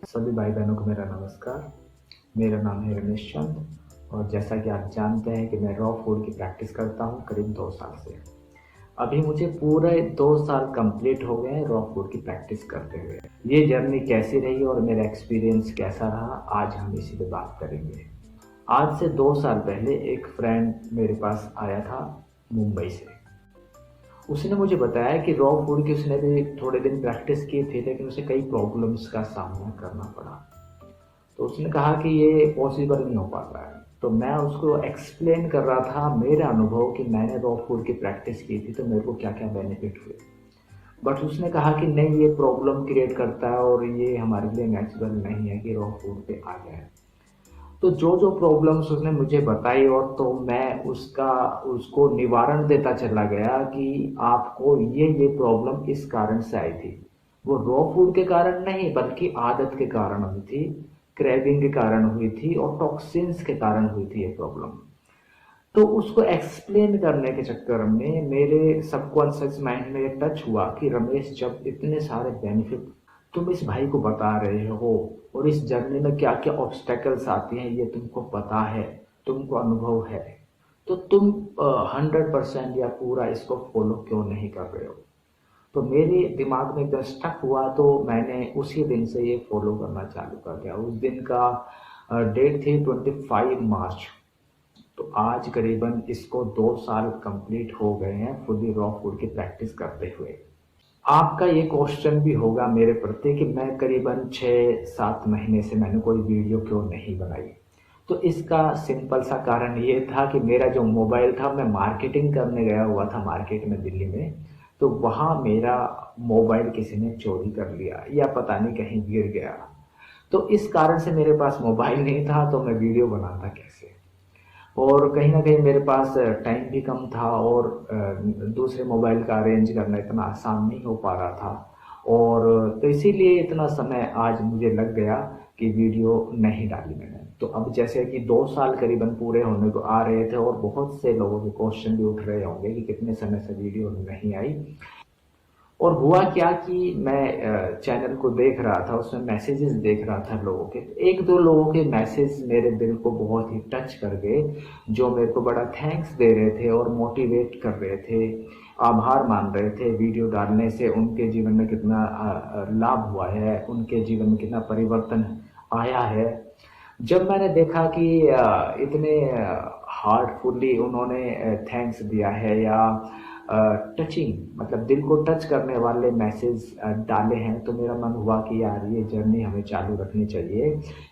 सभी भाई बहनों को मेरा नमस्कार। मेरा नाम है रमेश चंद और जैसा कि आप जानते हैं कि मैं रॉ फूड की प्रैक्टिस करता हूं करीब 2 साल से। अभी मुझे पूरे 2 साल कंप्लीट हो गए हैं रॉ फूड की प्रैक्टिस करते हुए। ये जर्नी कैसी रही और मेरा एक्सपीरियंस कैसा रहा, आज हम इसी पे बात करेंगे। आज से 2 साल पहले एक फ्रेंड मेरे पास आया था मुंबई से। उसने मुझे बताया कि रॉ फूड की उसने भी थोड़े दिन प्रैक्टिस की थी, लेकिन उसे कई प्रॉब्लम्स का सामना करना पड़ा। तो उसने कहा कि ये पॉसिबल नहीं हो पाता है। तो मैं उसको एक्सप्लेन कर रहा था मेरा अनुभव कि मैंने रॉ फूड की प्रैक्टिस की थी तो मेरे को क्या क्या बेनिफिट हुए। बट उसने कहा कि नहीं, ये प्रॉब्लम क्रिएट करता है और ये हमारे लिए नेचुरल नहीं है कि रॉ फूड पे आ जाए। तो जो जो प्रॉब्लम्स उसने मुझे बताई और तो मैं उसका उसको निवारण देता चला गया कि आपको ये प्रॉब्लम इस कारण से आई थी। वो रॉ फूड के कारण नहीं बल्कि आदत के कारण हुई थी, क्रेविंग के कारण हुई थी और टॉक्सिन्स के कारण हुई थी ये प्रॉब्लम। तो उसको एक्सप्लेन करने के चक्कर में मेरे सबकॉन्शियस माइंड में ये टच हुआ कि रमेश, जब इतने सारे बेनिफिट तुम इस भाई को बता रहे हो और इस जर्नी में क्या क्या ऑब्स्टेकल्स आती हैं ये तुमको पता है, तुमको अनुभव है, तो तुम 100% या पूरा इसको फॉलो क्यों नहीं कर रहे हो। तो मेरे दिमाग में एकदम स्टक हुआ, तो मैंने उसी दिन से ये फॉलो करना चालू कर दिया। उस दिन का डेट थी 25 मार्च। तो आज करीबन इसको 2 साल कंप्लीट हो गए हैं फुली रॉ फूड की प्रैक्टिस करते हुए। आपका ये क्वेश्चन भी होगा मेरे प्रति कि मैं करीबन 6-7 महीने से मैंने कोई वीडियो क्यों नहीं बनाई। तो इसका सिंपल सा कारण ये था कि मेरा जो मोबाइल था, मैं मार्केटिंग करने गया हुआ था मार्केट में दिल्ली में। तो वहाँ मेरा मोबाइल किसी ने चोरी कर लिया या पता नहीं कहीं गिर गया। तो इस कारण से मेरे पास मोबाइल नहीं था, तो मैं वीडियो बनाता कैसे। और कहीं ना कहीं मेरे पास टाइम भी कम था और दूसरे मोबाइल का अरेंज करना इतना आसान नहीं हो पा रहा था। और तो इसीलिए इतना समय आज मुझे लग गया कि वीडियो नहीं डाली मैंने। तो अब जैसे कि 2 साल करीबन पूरे होने को आ रहे थे और बहुत से लोगों के क्वेश्चन भी उठ रहे होंगे कि कितने समय से वीडियो नहीं आई। और हुआ क्या कि मैं चैनल को देख रहा था, उसमें मैसेजेस देख रहा था लोगों के। एक दो लोगों के मैसेज मेरे दिल को बहुत ही टच कर गए, जो मेरे को बड़ा थैंक्स दे रहे थे और मोटिवेट कर रहे थे, आभार मान रहे थे। वीडियो डालने से उनके जीवन में कितना लाभ हुआ है, उनके जीवन में कितना परिवर्तन आया है। जब मैंने देखा कि इतने हार्टफुली उन्होंने थैंक्स दिया है या टचिंग मतलब दिल को टच करने वाले मैसेज डाले हैं, तो मेरा मन हुआ कि यार ये जर्नी हमें चालू रखनी चाहिए।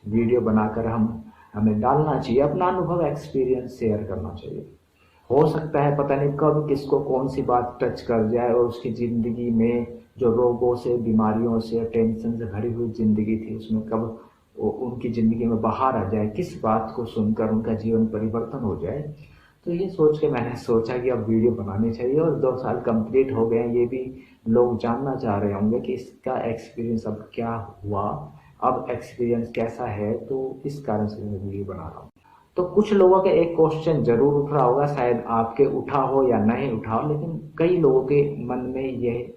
वीडियो बनाकर हमें डालना चाहिए, अपना अनुभव एक्सपीरियंस शेयर करना चाहिए। हो सकता है पता नहीं कब किसको कौन सी बात टच कर जाए और उसकी ज़िंदगी में जो रोगों से, बीमारियों से, टेंशन से भरी हुई ज़िंदगी थी उसमें कब उनकी ज़िंदगी में बाहर आ जाए, किस बात को सुनकर उनका जीवन परिवर्तन हो जाए। तो ये सोच के मैंने सोचा कि अब वीडियो बनानी चाहिए। और 2 साल कंप्लीट हो गए हैं, ये भी लोग जानना चाह रहे होंगे कि इसका एक्सपीरियंस अब क्या हुआ, अब एक्सपीरियंस कैसा है। तो इस कारण से मैं वीडियो बना रहा हूँ। तो कुछ लोगों का एक क्वेश्चन जरूर उठ रहा होगा, शायद आपके उठा हो या नहीं उठा हो, लेकिन कई लोगों के मन में यह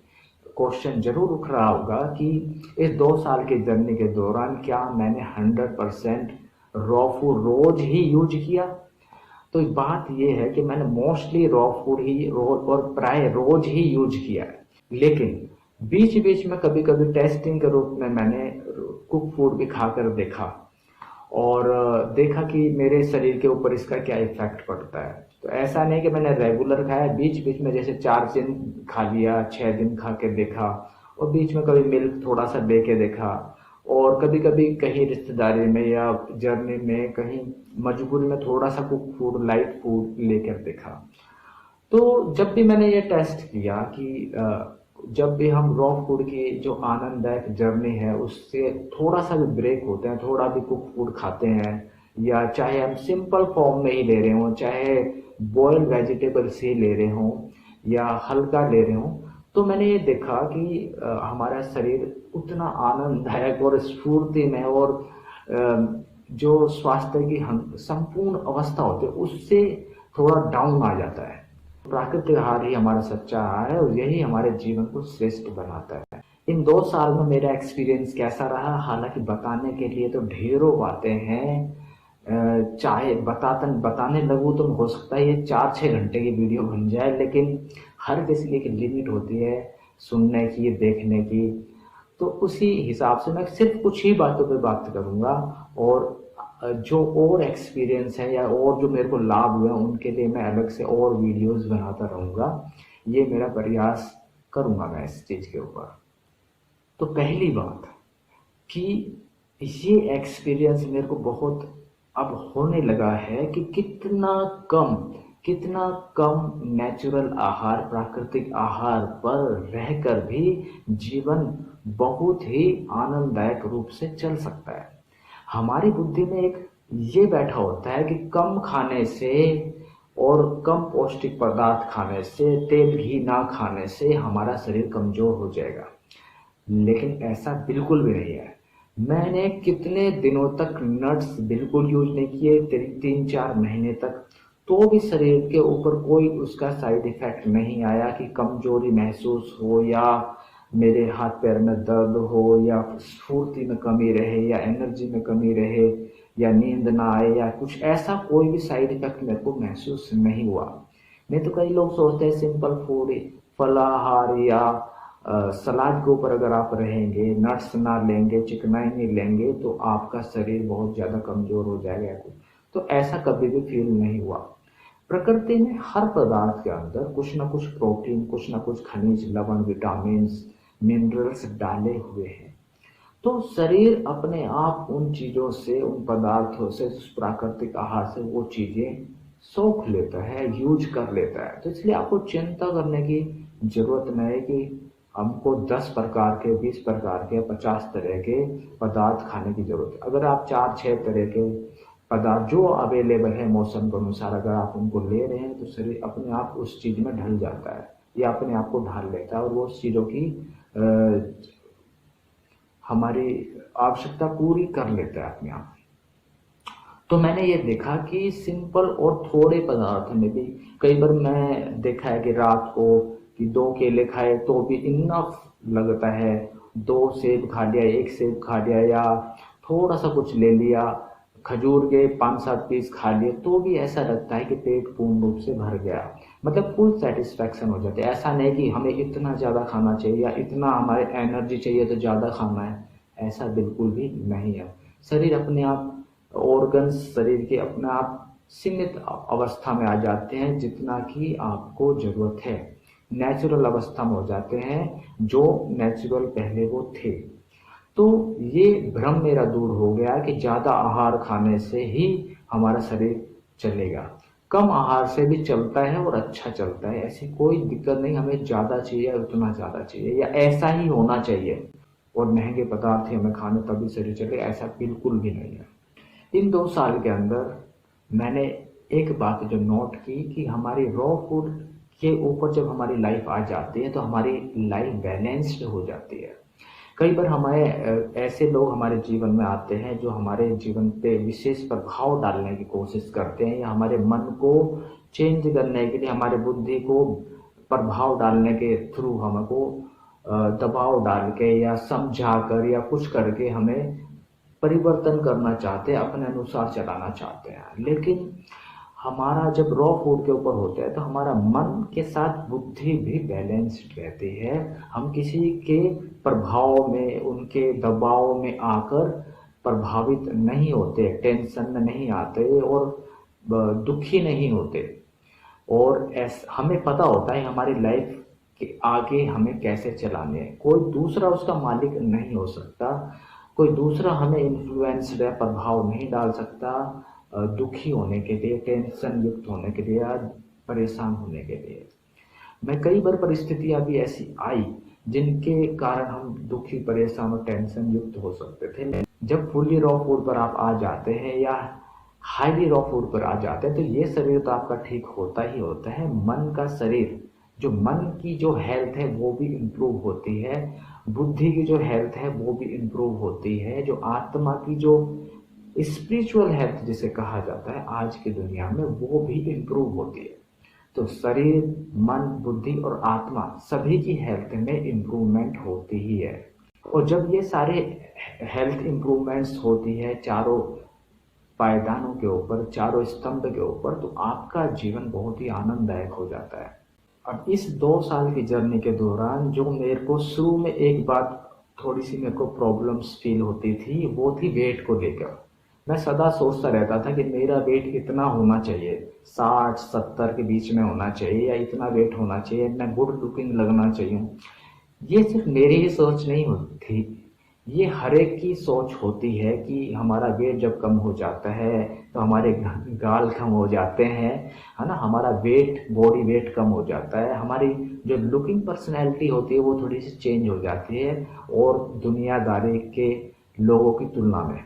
क्वेश्चन जरूर उठ रहा होगा कि इस 2 साल की जर्नी के दौरान क्या मैंने 100% रॉ फूड रोज ही यूज किया। तो बात यह है कि मैंने मोस्टली रॉ फूड ही रोज और प्राय रोज ही यूज किया है। लेकिन बीच बीच में कभी कभी टेस्टिंग के रूप में मैंने कुक फूड भी खाकर देखा और देखा कि मेरे शरीर के ऊपर इसका क्या इफेक्ट पड़ता है। तो ऐसा नहीं कि मैंने रेगुलर खाया, बीच बीच में जैसे 4 दिन खा लिया, 6 दिन खा के देखा, और बीच में कभी मिल्क थोड़ा सा दे के देखा, और कभी कभी कहीं रिश्तेदारी में या जर्नी में कहीं मजबूरी में थोड़ा सा कुक फूड, लाइट फूड लेकर देखा। तो जब भी मैंने ये टेस्ट किया कि जब भी हम रॉ फूड की जो आनंददायक जर्नी है उससे थोड़ा सा भी ब्रेक होते हैं, थोड़ा भी कुक फूड खाते हैं, या चाहे हम सिंपल फॉर्म में ही ले रहे हों, चाहे बॉइल्ड वेजिटेबल्स ही ले रहे हों या हल्का ले रहे हों, तो मैंने ये देखा कि हमारा शरीर उतना आनंददायक और स्फूर्ति में और जो स्वास्थ्य की संपूर्ण अवस्था होती है उससे थोड़ा डाउन आ जाता है। प्राकृतिक आहार ही हमारा सच्चा आहार है और यही हमारे जीवन को श्रेष्ठ बनाता है। इन 2 साल में मेरा एक्सपीरियंस कैसा रहा, हालांकि बताने के लिए तो ढेरों बातें हैं। चाहे बताने लगूँ तो हो सकता है ये 4-6 घंटे की वीडियो बन जाए, लेकिन हर किसी की एक लिमिट होती है सुनने की, देखने की। तो उसी हिसाब से मैं सिर्फ कुछ ही बातों पे बात करूंगा, और जो और एक्सपीरियंस है या और जो मेरे को लाभ हुए उनके लिए मैं अलग से और वीडियोस बनाता रहूंगा। ये मेरा प्रयास करूंगा मैं इस चीज के ऊपर। तो पहली बात कि ये एक्सपीरियंस मेरे को बहुत अब होने लगा है कि कितना कम नेचुरल आहार, प्राकृतिक आहार पर रहकर भी जीवन बहुत ही आनंददायक रूप से चल सकता है। हमारी बुद्धि में एक ये बैठा होता है कि कम खाने से और कम पौष्टिक पदार्थ खाने से, तेल घी ना खाने से हमारा शरीर कमजोर हो जाएगा। लेकिन ऐसा बिल्कुल भी नहीं है। मैंने कितने दिनों तक नट्स बिल्कुल यूज नहीं किए, 3-4 महीने तक, तो भी शरीर के ऊपर कोई उसका साइड इफेक्ट नहीं आया कि कमजोरी महसूस हो, या मेरे हाथ पैर में दर्द हो, या स्फूर्ति में कमी रहे, या एनर्जी में कमी रहे, या नींद ना आए, या कुछ ऐसा कोई भी साइड इफेक्ट मेरे को महसूस नहीं हुआ। नहीं तो कई लोग सोचते हैं सिंपल फूड, फलाहार या सलाद के ऊपर अगर आप रहेंगे, नट्स ना लेंगे, चिकनाई नहीं लेंगे, तो आपका शरीर बहुत ज़्यादा कमज़ोर हो जाएगा। तो ऐसा कभी भी फील नहीं हुआ। प्रकृति ने हर पदार्थ के अंदर कुछ ना कुछ प्रोटीन, कुछ ना कुछ खनिज, लवण, विटामिन, मिनरल्स डाले हुए हैं। तो शरीर अपने आप उन चीज़ों से, उन पदार्थों से, प्राकृतिक आहार से वो चीज़ें सोख लेता है, यूज कर लेता है। तो इसलिए आपको चिंता करने की जरूरत नहीं है कि हमको 10 प्रकार के, 20 प्रकार के, 50 तरह के पदार्थ खाने की जरूरत है। अगर आप 4-6 तरह के पदार्थ जो अवेलेबल है मौसम के अनुसार, अगर आप उनको ले रहे हैं, तो शरीर अपने आप उस चीज में ढल जाता है, या अपने आप को ढाल लेता है, और वो उस चीजों की हमारी आवश्यकता पूरी कर लेता है अपने आप। तो मैंने ये देखा कि सिंपल और थोड़े पदार्थ में भी कई बार मैं देखा है कि रात को कि 2 केले खाए तो भी इनफ लगता है, 2 सेब खा लिया, 1 सेब खा लिया, या थोड़ा सा कुछ ले लिया, खजूर के 5-7 पीस खा लिए, तो भी ऐसा लगता है कि पेट पूर्ण रूप से भर गया। मतलब फुल सेटिस्फैक्शन हो जाती है। ऐसा नहीं कि हमें इतना ज़्यादा खाना चाहिए या इतना हमारे एनर्जी चाहिए तो ज़्यादा खाना है, ऐसा बिल्कुल भी नहीं है। शरीर अपने आप, ऑर्गन्स शरीर के अपने आप सीमित अवस्था में आ जाते हैं, जितना कि आपको जरूरत है, नेचुरल अवस्था में हो जाते हैं, जो नेचुरल पहले वो थे। तो ये भ्रम मेरा दूर हो गया कि ज्यादा आहार खाने से ही हमारा शरीर चलेगा। कम आहार से भी चलता है और अच्छा चलता है, ऐसी कोई दिक्कत नहीं। हमें ज्यादा चाहिए, उतना ज्यादा चाहिए, या ऐसा ही होना चाहिए और महंगे पदार्थ ही हमें खाने तभी शरीर चले, ऐसा बिल्कुल भी नहीं है। इन 2 साल के अंदर मैंने एक बात जो नोट की कि हमारी रॉ फूड के ऊपर जब हमारी लाइफ आ जाती है तो हमारी लाइफ बैलेंस्ड हो जाती है। कई बार हमें ऐसे लोग हमारे जीवन में आते हैं जो हमारे जीवन पे विशेष प्रभाव डालने की कोशिश करते हैं, या हमारे मन को चेंज करने के लिए, हमारे बुद्धि को प्रभाव डालने के थ्रू हमको दबाव डाल के या समझा कर या कुछ करके हमें परिवर्तन करना चाहते हैं, अपने अनुसार चलाना चाहते हैं। लेकिन हमारा जब रॉ फूड के ऊपर होता है तो हमारा मन के साथ बुद्धि भी बैलेंस्ड रहती है। हम किसी के प्रभाव में, उनके दबाव में आकर प्रभावित नहीं होते, टेंशन में नहीं आते और दुखी नहीं होते। और हमें पता होता है हमारी लाइफ के आगे हमें कैसे चलाने हैं। कोई दूसरा उसका मालिक नहीं हो सकता, कोई दूसरा हमें इन्फ्लुएंस या प्रभाव नहीं डाल सकता दुखी होने के लिए, टेंशन युक्त होने के लिए, या परेशान होने के लिए। मैं कई बार परिस्थितियां भी ऐसी आई जिनके कारण हम दुखी, परेशान और टेंशन युक्त हो सकते थे। जब फुल्ली रॉ फूड पर आप आ जाते हैं या हाईली रॉ फूड पर आ जाते हैं तो ये शरीर तो आपका ठीक होता ही होता है। मन का शरीर, जो मन की जो हेल्थ है वो भी इम्प्रूव होती है, बुद्धि की जो हेल्थ है वो भी इम्प्रूव होती है, जो आत्मा की जो स्पिरिचुअल हेल्थ जिसे कहा जाता है आज की दुनिया में, वो भी इम्प्रूव होती है। तो शरीर, मन, बुद्धि और आत्मा सभी की हेल्थ में इम्प्रूवमेंट होती ही है। और जब ये सारे हेल्थ इम्प्रूवमेंट्स होती है चारों पायदानों के ऊपर, चारों स्तंभ के ऊपर, तो आपका जीवन बहुत ही आनंददायक हो जाता है। अब इस 2 साल की जर्नी के दौरान जो मेरे को शुरू में एक बात थोड़ी सी मेरे को प्रॉब्लम्स फील होती थी, वो थी वेट को लेकर। मैं सदा सोचता रहता था कि मेरा वेट इतना होना चाहिए, 60-70 के बीच में होना चाहिए, या इतना वेट होना चाहिए, मैं गुड लुकिंग लगना चाहिए। ये सिर्फ मेरी ही सोच नहीं होती, ये हर एक की सोच होती है कि हमारा वेट जब कम हो जाता है तो हमारे गाल कम हो जाते हैं, है ना, हमारा वेट, बॉडी वेट कम हो जाता है, हमारी जो लुकिंग पर्सनैलिटी होती है वो थोड़ी सी चेंज हो जाती है और दुनियादारी के लोगों की तुलना में।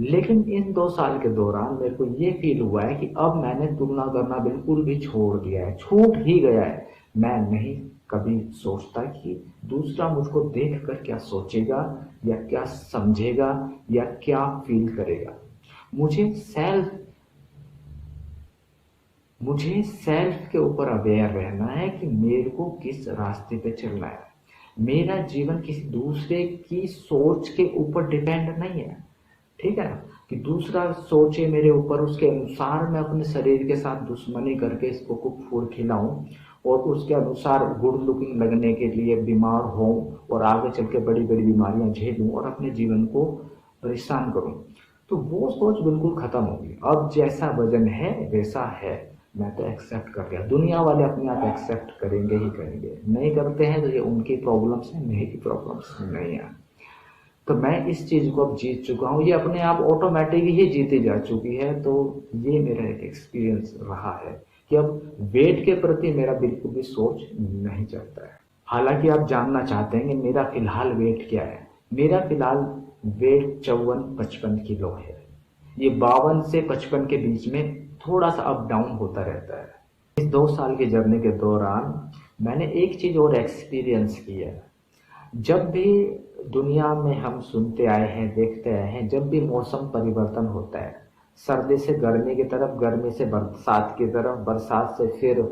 लेकिन इन 2 साल के दौरान मेरे को ये फील हुआ है कि अब मैंने तुलना करना बिल्कुल भी छोड़ दिया है, छूट ही गया है। मैं नहीं कभी सोचता कि दूसरा मुझको देख कर क्या सोचेगा या क्या समझेगा या क्या फील करेगा। मुझे सेल्फ मुझे सेल्फ के ऊपर अवेयर रहना है कि मेरे को किस रास्ते पे चलना है। मेरा जीवन किसी दूसरे की सोच के ऊपर डिपेंड नहीं है, ठीक है ना, कि दूसरा सोचे मेरे ऊपर, उसके अनुसार मैं अपने शरीर के साथ दुश्मनी करके इसको कुक फूड खिलाऊं और उसके अनुसार गुड लुकिंग लगने के लिए बीमार हों और आगे चल के बड़ी बड़ी बीमारियां झेलूं और अपने जीवन को परेशान करूं। तो वो सोच बिल्कुल खत्म होगी। अब जैसा वजन है वैसा है, मैं तो एक्सेप्ट कर लिया। दुनिया वाले अपने आप एक्सेप्ट करेंगे ही करेंगे, नहीं करते हैं तो ये उनकी प्रॉब्लम्स है, मेरी प्रॉब्लम्स नहीं है। तो मैं इस चीज को अब जीत चुका हूँ, ये अपने आप ऑटोमेटिक ही जीती जा चुकी है। तो ये मेरा एक एक्सपीरियंस रहा है कि अब वेट के प्रति मेरा बिल्कुल भी सोच नहीं चलता है। हालांकि आप जानना चाहते हैं कि मेरा फिलहाल वेट क्या है। मेरा फिलहाल वेट 54-55 किलो है। ये 52 से 55 के बीच में थोड़ा सा अप डाउन होता रहता है। इस 2 साल की जर्नी के दौरान मैंने एक चीज और एक्सपीरियंस की है। जब भी दुनिया में हम सुनते आए हैं, देखते आए हैं, जब भी मौसम परिवर्तन होता है, सर्दी से गर्मी की तरफ, गर्मी से बरसात की तरफ, बरसात से फिर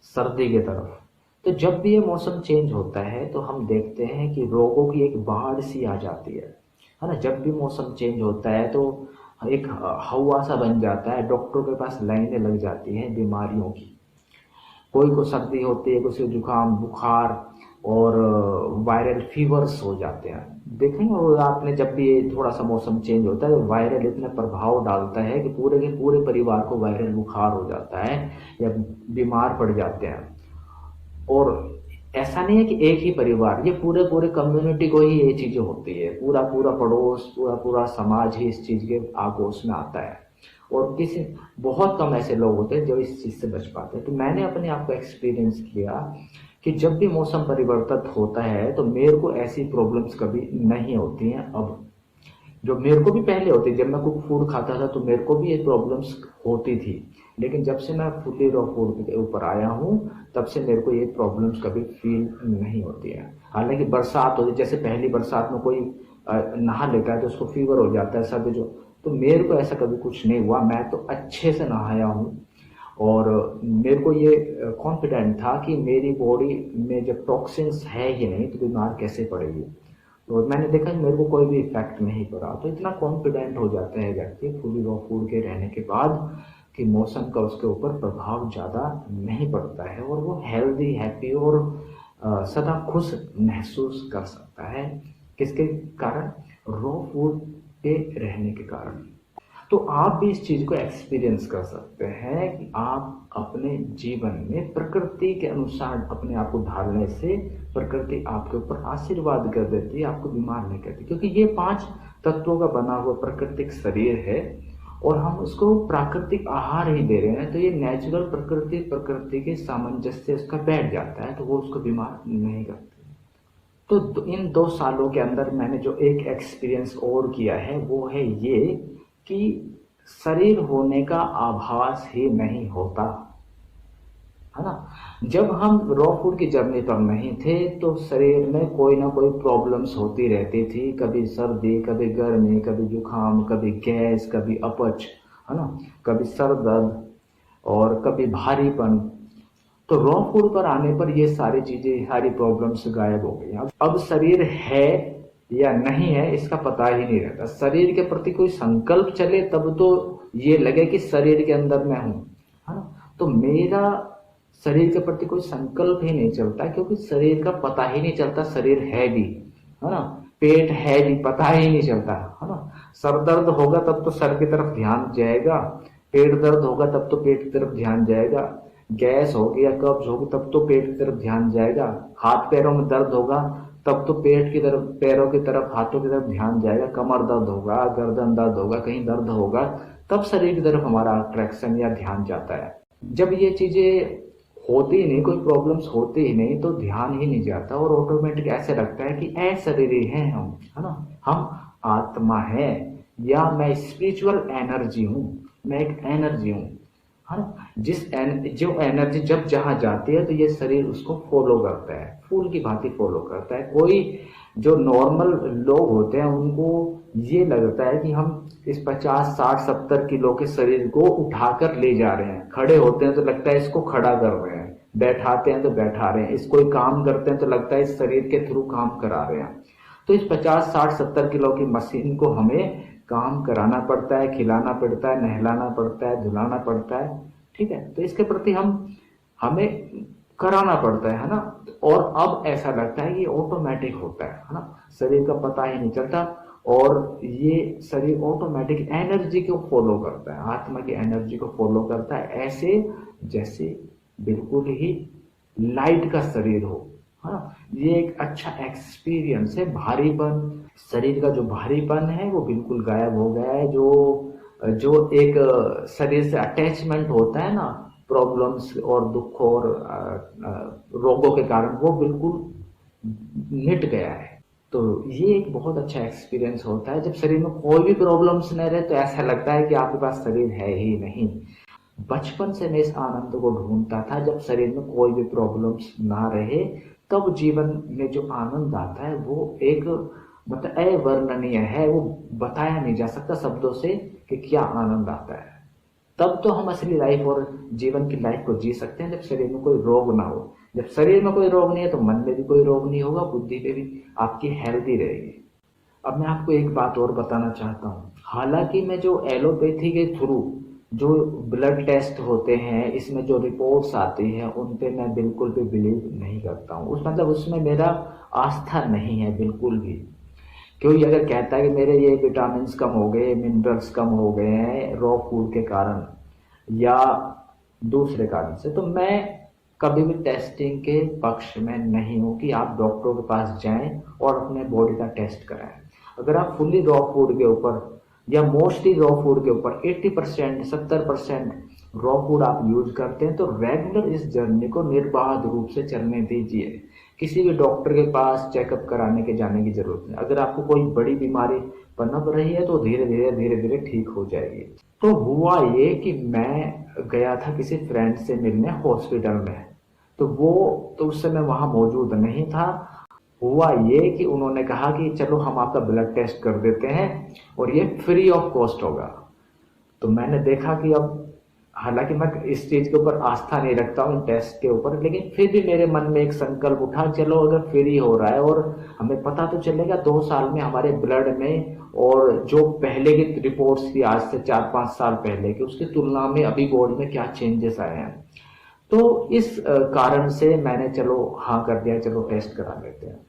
सर्दी की तरफ, तो जब भी ये मौसम चेंज होता है तो हम देखते हैं कि रोगों की एक बाढ़ सी आ जाती है ना। जब भी मौसम चेंज होता है तो एक हवा सा बन जाता है, डॉक्टरों के पास लाइनें लग जाती हैं बीमारियों की। कोई को सर्दी होती है, किसी को जुकाम, बुखार और वायरल फीवर्स हो जाते हैं। देखेंगे और आपने, जब भी थोड़ा सा मौसम चेंज होता है तो वायरल इतना प्रभाव डालता है कि पूरे के पूरे परिवार को वायरल बुखार हो जाता है या बीमार पड़ जाते हैं। और ऐसा नहीं है कि एक ही परिवार, ये पूरे पूरे कम्युनिटी को ही ये चीजें होती है, पूरा पूरा पड़ोस, पूरा पूरा समाज ही इस चीज के आगोश में आता है। और किसी बहुत कम ऐसे लोग होते हैं जो इस चीज से बच पाते हैं। तो मैंने अपने आप को एक्सपीरियंस किया कि जब भी मौसम परिवर्तन होता है तो मेरे को ऐसी प्रॉब्लम्स कभी नहीं होती हैं। अब जो मेरे को भी पहले होती, जब मैं कुक फूड खाता था तो मेरे को भी ये प्रॉब्लम्स होती थी, लेकिन जब से मैं फुल्ली रॉ फूड के ऊपर आया हूँ तब से मेरे को ये प्रॉब्लम्स कभी फील नहीं होती है। हालांकि बरसात होती, जैसे पहली बरसात में कोई नहा लेता है तो उसको फीवर हो जाता है, सब जो, तो मेरे को ऐसा कभी कुछ नहीं हुआ। मैं तो अच्छे से नहाया हूँ और मेरे को ये कॉन्फिडेंट था कि मेरी बॉडी में जब टॉक्सिन्स है ही नहीं तो बीमार कैसे पड़ेगी। तो मैंने देखा कि मेरे को कोई भी इफेक्ट नहीं पड़ा। तो इतना कॉन्फिडेंट हो जाता है व्यक्ति फुली रॉ फूड के रहने के बाद कि मौसम का उसके ऊपर प्रभाव ज़्यादा नहीं पड़ता है और वो हेल्दी, हैप्पी और सदा खुश महसूस कर सकता है। किसके कारण? रॉ फूड पे रहने के कारण। तो आप भी इस चीज को एक्सपीरियंस कर सकते हैं कि आप अपने जीवन में प्रकृति के अनुसार अपने आप को ढालने से प्रकृति आपके ऊपर आशीर्वाद कर देती है, आपको बीमार नहीं करती। क्योंकि ये 5 तत्वों का बना हुआ प्राकृतिक शरीर है और हम उसको प्राकृतिक आहार ही दे रहे हैं, तो ये नेचुरल प्रकृति के सामंजस्य उसका बैठ जाता है, तो वो उसको बीमार नहीं करती। तो इन 2 सालों के अंदर मैंने जो एक एक्सपीरियंस और किया है वो है ये कि शरीर होने का आभास ही नहीं होता, है ना। जब हम रॉ फूड की जर्नी पर नहीं थे तो शरीर में कोई ना कोई प्रॉब्लम्स होती रहती थी, कभी सर्दी, कभी गर्मी, कभी जुकाम, कभी गैस, कभी अपच, है ना, कभी सर दर्द और कभी भारीपन, तो रॉ फूड पर आने पर ये सारी चीजें, सारी प्रॉब्लम्स गायब हो गई। अब शरीर है या नहीं है इसका पता ही नहीं रहता। शरीर के प्रति कोई संकल्प चले तब तो ये लगे कि शरीर के अंदर मैं हूं, है ना। तो मेरा शरीर के प्रति कोई संकल्प ही नहीं चलता, क्योंकि शरीर का पता ही नहीं चलता शरीर है भी, है ना। पेट है भी, पता ही नहीं चलता, है ना। सर दर्द होगा तब तो सर की तरफ ध्यान जाएगा, पेट दर्द होगा तब तो पेट की तरफ ध्यान जाएगा, गैस होगी या कब्ज होगी तब तो पेट की तरफ ध्यान जाएगा, हाथ पैरों में दर्द होगा तब तो पेट की तरफ, पैरों की तरफ, हाथों की तरफ ध्यान जाएगा, कमर दर्द होगा, गर्दन दर्द होगा, कहीं दर्द होगा तब शरीर की तरफ हमारा अट्रैक्शन या ध्यान जाता है। जब ये चीजें होती ही नहीं, कोई प्रॉब्लम्स होती ही नहीं, तो ध्यान ही नहीं जाता और ऑटोमेटिक ऐसे लगता है कि अशरीरी हैं हम, है ना। हम आत्मा है या मैं स्पिरिचुअल एनर्जी हूं, मैं एक एनर्जी हूं, है ना। जो एनर्जी जब जहां जाती है तो ये शरीर उसको फॉलो करता है, फूल की भांति फॉलो करता है। कोई जो नॉर्मल लोग होते हैं उनको ये लगता है कि हम इस 50, 60, 70 किलो के शरीर को उठाकर ले जा रहे हैं। खड़े होते हैं तो लगता है इसको खड़ा कर रहे हैं, बैठाते हैं तो बैठा रहे हैं, इस कोई काम करते हैं तो लगता है इस शरीर के थ्रू काम करा रहे हैं। तो इस 50, 60, 70 किलो की मशीन को हमें काम कराना पड़ता है, खिलाना पड़ता है, नहलाना पड़ता है, धुलाना पड़ता है, ठीक है। तो इसके प्रति हमें कराना पड़ता है ना। और अब ऐसा लगता है कि ऑटोमेटिक होता है ना, शरीर का पता ही नहीं चलता और ये शरीर ऑटोमेटिक एनर्जी को फॉलो करता है, आत्मा की एनर्जी को फॉलो करता है, ऐसे जैसे बिल्कुल ही लाइट का शरीर हो, है ना। ये एक अच्छा एक्सपीरियंस है। भारीपन, शरीर का जो भारीपन है वो बिल्कुल गायब हो गया है। जो एक शरीर से अटैचमेंट होता है ना, प्रॉब्लम्स और दुख और रोगों के कारण, वो बिल्कुल मिट गया है। तो ये एक बहुत अच्छा एक्सपीरियंस होता है। जब शरीर में कोई भी प्रॉब्लम्स नहीं रहे तो ऐसा लगता है कि आपके पास शरीर है ही नहीं। बचपन से मैं इस आनंद को ढूंढता था, जब शरीर में कोई भी प्रॉब्लम्स ना रहे तब जीवन में जो आनंद आता है वो एक मतलब अवर्णनीय है, वो बताया नहीं जा सकता शब्दों से कि क्या आनंद आता है। तब तो हम असली लाइफ और जीवन की लाइफ को जी सकते हैं जब शरीर में कोई रोग ना हो। जब शरीर में कोई रोग नहीं है तो मन में भी कोई रोग नहीं होगा, बुद्धि पे भी आपकी हेल्दी रहेगी। अब मैं आपको एक बात और बताना चाहता हूँ। हालांकि मैं जो एलोपैथी के थ्रू जो ब्लड टेस्ट होते हैं, इसमें जो रिपोर्ट्स आती हैं, उन पे मैं बिल्कुल भी बिलीव नहीं करता हूँ। उसमें मेरा आस्था नहीं है बिल्कुल भी। क्योंकि अगर कहता है कि मेरे ये विटामिन कम हो गए, मिनरल्स कम हो गए हैं रॉ फूड के कारण या दूसरे कारण से, तो मैं कभी भी टेस्टिंग के पक्ष में नहीं हूँ कि आप डॉक्टरों के पास जाएं और अपने बॉडी का टेस्ट कराएं। अगर आप फुल्ली रॉ फूड के ऊपर या मोस्टली रॉ फूड के ऊपर 80%, 70% रॉ फूड आप यूज करते हैं तो रेगुलर इस जर्नी को निर्बाध रूप से चलने दीजिए। किसी भी डॉक्टर के पास चेकअप कराने के जाने की जरूरत नहीं। अगर आपको कोई बड़ी बीमारी पनप रही है तो धीरे धीरे ठीक हो जाएगी। तो हुआ ये कि मैं गया था किसी फ्रेंड से मिलने हॉस्पिटल में, तो उस समय वहां मौजूद नहीं था। हुआ ये कि उन्होंने कहा कि चलो हम आपका ब्लड टेस्ट कर देते हैं और ये फ्री ऑफ कॉस्ट होगा। तो मैंने देखा कि अब हालांकि मैं इस चीज के ऊपर आस्था नहीं रखता हूँ, टेस्ट के ऊपर, लेकिन फिर भी मेरे मन में एक संकल्प उठा, चलो अगर फ्री हो रहा है और हमें पता तो चलेगा 2 साल में हमारे ब्लड में और जो पहले की रिपोर्ट्स थी आज से 4-5 साल पहले की, उसकी तुलना में अभी बॉडी में क्या चेंजेस आए हैं। तो इस कारण से मैंने चलो हाँ कर दिया, चलो टेस्ट करा लेते हैं।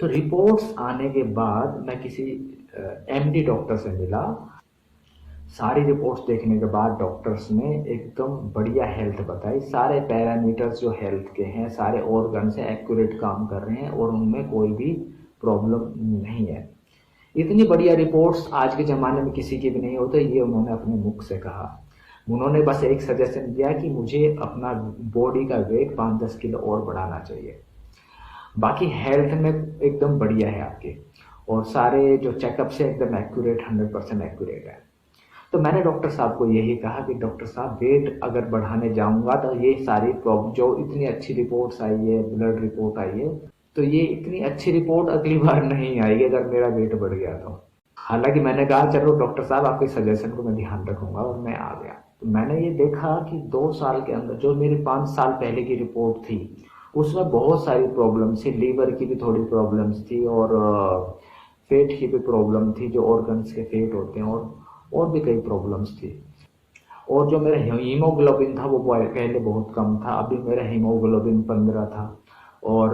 तो रिपोर्ट्स आने के बाद मैं किसी एमडी डॉक्टर से मिला। सारी रिपोर्ट्स देखने के बाद डॉक्टर्स ने एकदम बढ़िया हेल्थ बताई। सारे पैरामीटर्स जो हेल्थ के हैं, सारे ऑर्गन से एक्यूरेट काम कर रहे हैं और उनमें कोई भी प्रॉब्लम नहीं है। इतनी बढ़िया रिपोर्ट्स आज के ज़माने में किसी की भी नहीं होते, ये उन्होंने अपने मुख से कहा। उन्होंने बस एक सजेशन दिया कि मुझे अपना बॉडी का वेट 5-10 किलो और बढ़ाना चाहिए। बाकी हेल्थ में एकदम बढ़िया है आपके, और सारे जो चेकअप से एकदम एक्यूरेट, 100% एक्यूरेट है। तो मैंने डॉक्टर साहब को यही कहा कि डॉक्टर साहब वेट अगर बढ़ाने जाऊंगा तो ये सारी प्रॉब्लम, जो इतनी अच्छी रिपोर्ट्स आई है, ब्लड रिपोर्ट आई है, तो ये इतनी अच्छी रिपोर्ट अगली बार नहीं आएगी अगर मेरा वेट बढ़ गया तो। हालांकि मैंने कहा चलो डॉक्टर साहब आपके सजेशन को मैं ध्यान रखूंगा, और मैं आ गया। मैंने ये देखा कि 2 साल के अंदर जो मेरी 5 साल पहले की रिपोर्ट थी उसमें बहुत सारी प्रॉब्लम्स थी, लीवर की भी थोड़ी प्रॉब्लम्स थी और पेट की भी प्रॉब्लम थी, जो ऑर्गन्स के फेट होते हैं, और भी कई प्रॉब्लम्स थी। और जो मेरा हीमोग्लोबिन था वो पहले बहुत कम था, अभी मेरा हीमोग्लोबिन 15 था, और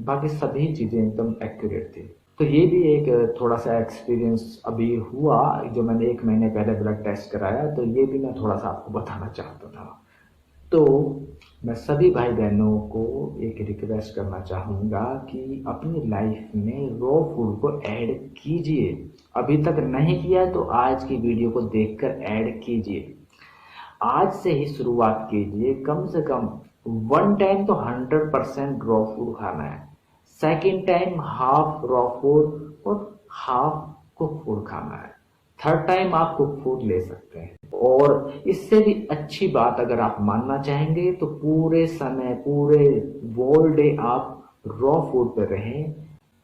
बाकी सभी चीज़ें एकदम एक्यूरेट थी। तो ये भी एक थोड़ा सा एक्सपीरियंस अभी हुआ, जो मैंने 1 महीने पहले ब्लड टेस्ट कराया, तो ये भी मैं थोड़ा सा आपको बताना चाहता था। तो मैं सभी भाई बहनों को एक रिक्वेस्ट करना चाहूँगा कि अपनी लाइफ में रॉ फूड को ऐड कीजिए। अभी तक नहीं किया तो आज की वीडियो को देखकर ऐड कीजिए। आज से ही शुरुआत कीजिए, कम से कम 1 टाइम तो 100% रॉ फूड खाना है, second time half raw food और हाफ कुक फूड खाना है, थर्ड टाइम आप कुक फूड ले सकते हैं। और इससे भी अच्छी बात अगर आप मानना चाहेंगे तो पूरे समय, पूरे होल डे आप रॉ फूड पर रहें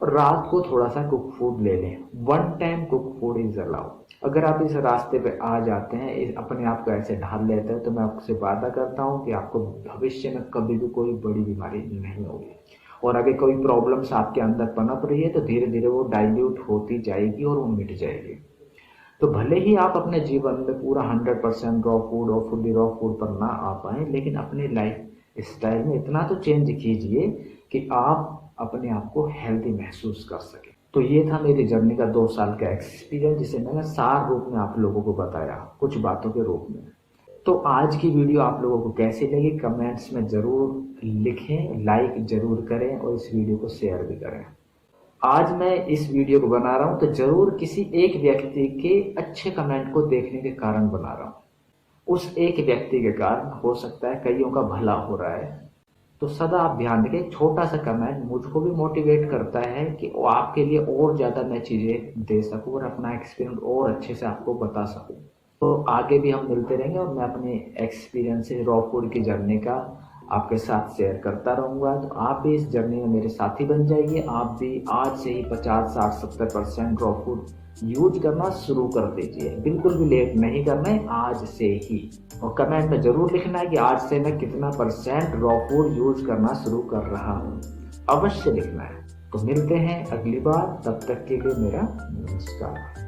और रात को थोड़ा सा कुक फूड ले लें। 1 time cook food is allowed. अगर आप इस रास्ते पे आ जाते हैं, अपने आप को ऐसे ढाल लेते हैं, तो मैं आपसे वादा करता हूँ कि आपको भविष्य में कभी भी कोई बड़ी बीमारी नहीं होगी। और अगर कोई प्रॉब्लम्स आपके अंदर पनप रही है तो धीरे धीरे वो डाइल्यूट होती जाएगी और वो मिट जाएगी। तो भले ही आप अपने जीवन में पूरा 100% रॉ फूड और फुल्ली रॉ फूड पर ना आ पाए, लेकिन अपने लाइफ स्टाइल में इतना तो चेंज कीजिए कि आप अपने आप को हेल्दी महसूस कर सकें। तो ये था मेरी जर्नी का 2 साल का एक्सपीरियंस, जिसे मैंने सार रूप में आप लोगों को बताया, कुछ बातों के रूप में। तो आज की वीडियो आप लोगों को कैसी लगी कमेंट्स में ज़रूर लिखें, लाइक ज़रूर करें और इस वीडियो को शेयर भी करें। आज मैं इस वीडियो को बना रहा हूं तो जरूर किसी एक व्यक्ति के अच्छे कमेंट को देखने के कारण बना रहा हूं। उस एक व्यक्ति के कारण हो सकता है कईयों का भला हो रहा है। तो सदा आप ध्यान रखें, छोटा सा कमेंट मुझको भी मोटिवेट करता है कि वो आपके लिए और ज़्यादा मैं चीज़ें दे सकूं और अपना एक्सपीरियंस और अच्छे से आपको बता सकूं। तो आगे भी हम मिलते रहेंगे और मैं अपने एक्सपीरियंस से रॉ फूड की जर्नी का आपके साथ शेयर करता रहूँगा। तो आप भी इस जर्नी में मेरे साथी बन जाइए। आप भी आज से ही 50, 60, 70% रॉ फूड यूज करना शुरू कर दीजिए। बिल्कुल भी लेट नहीं करना है, आज से ही। और कमेंट में ज़रूर लिखना है कि आज से मैं कितना % रॉ फूड यूज करना शुरू कर रहा हूँ, अवश्य लिखना है। तो मिलते हैं अगली बार, तब तक के लिए मेरा नमस्कार।